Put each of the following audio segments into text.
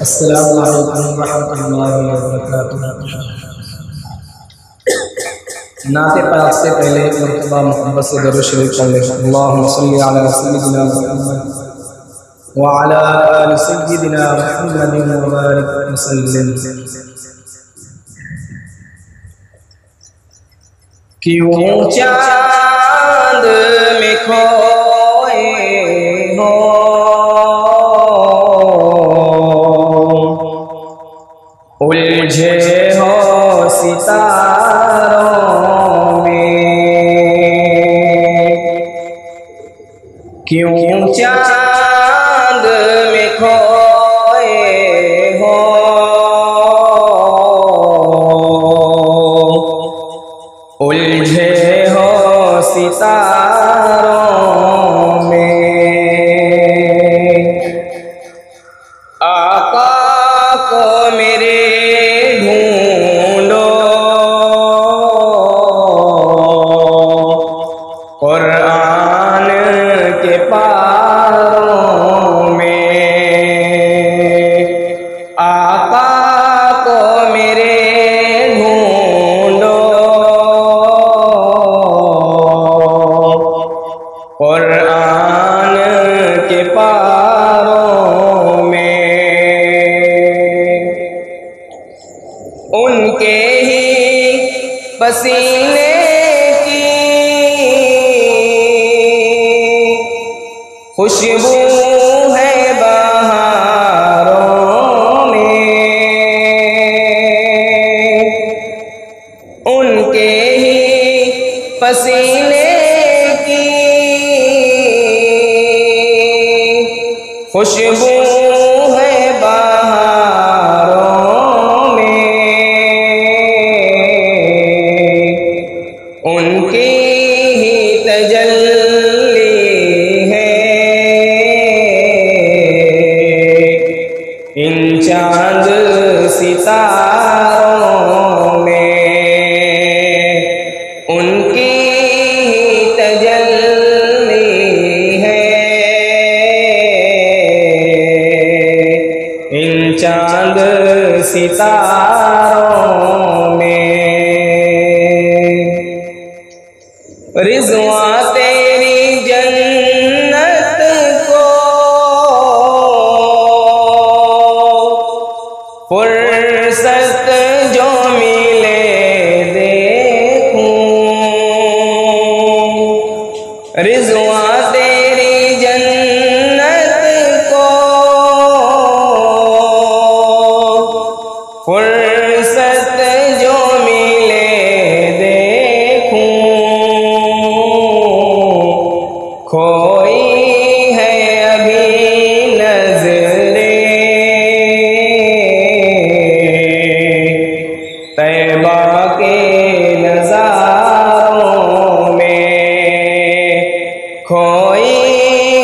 अस्सलामु अलैकुम रहमतुल्लाहि व बरकातुहू। नाते पाक से पहले मरतबा मोहब्बत से दरूद शरीफ पढ़ लें। अल्लाहुम्मा सल्लि अला सय्यिदिना मुहम्मद व अला आलि सय्यिदिना मुहम्मदिन व बारिक वसल्लिम। क्यों चांद में खोए हो उलझे हो सितारों में, क्यों चांद में खोए हो उलझे हो सितारों में। आका को मेरे ढूंढो कुरान के पारों में। आका को मेरे ढूंढो कुरान के पारों में। उनके ही पसीने की खुशबू है बहारों में। उनके ही पसीने की खुशबू है बहारों में। उनकी ही तजल्ली है इन चांद सितारों में। उनकी ही तजल्ली है इन चांद सितारों में। रिज़वां तेरी जन्नत को फुर्सत जो मिले देखूं। रिज़वां तेरी जन्नत को फुर्सत जो मिले देखूं। खोई है अभी नज़रें तैबा के नज़ारों में। खोई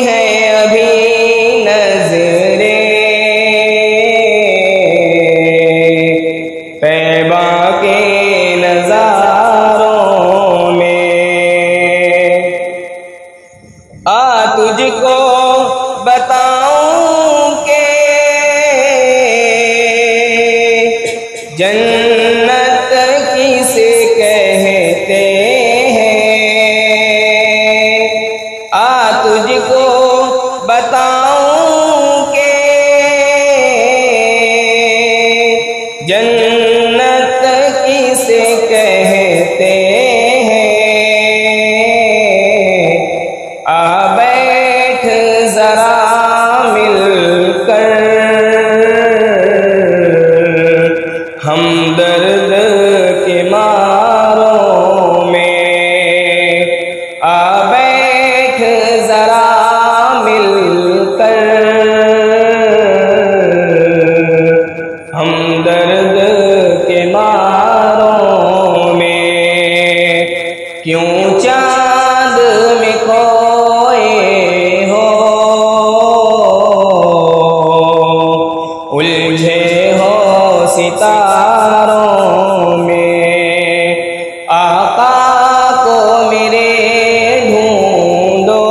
है अभी नज़रें तैबा के नज़ारों में। आ तुझको बताऊं के जन्नत किसे कहते हैं। आ तुझको बताऊं के जन्नत किसे कहते हैं। आ बैठ जरा मिलकर हमदर्द के मारों में। आ बैठ जरा मिलकर हमदर्द के मारों में। क्यों चांद में खोए हो उलझे हो सितारों में। आका को मेरे ढूंढो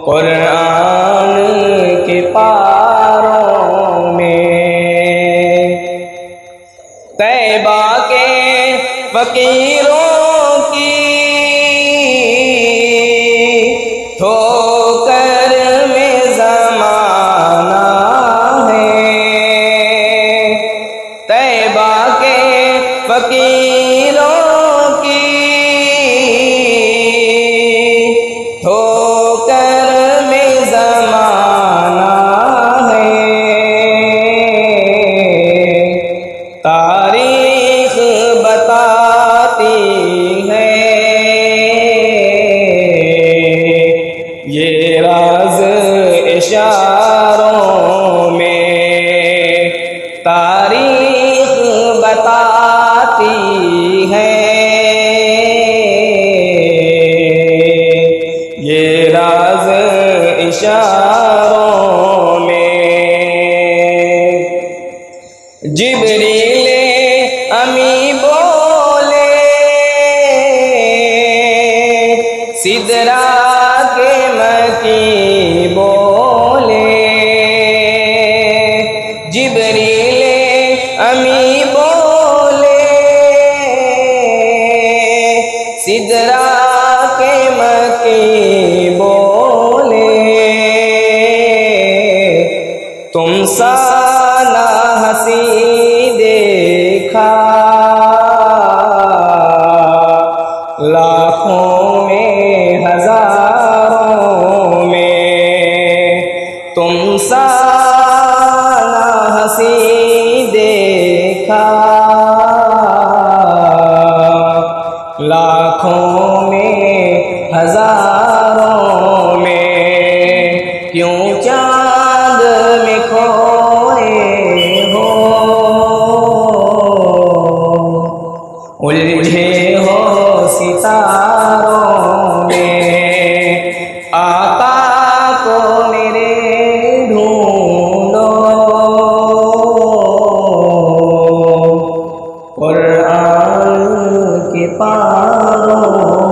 कुरान फकीरों की ठोकर में ज़माना है। तैबा के फकीरों की ठोकर में ज़माना है। तारीख बताती है ये राज इशारों में। तारीख बताती है ये राज इशारों में। जिब्रीले अमी बोले सिदरा के मकी बोले। जिब्रीले अमी बोले सिदरा के मकी बोले। तुम सा ना हंसी देखा लाखों में हजारों में। तुम सा ना हंसी देखा लाखों में हजारों में। क्यों चांद में खोए हो उलझे हो सितारों में। आका को मेरे ढूंढो कुरान के पारों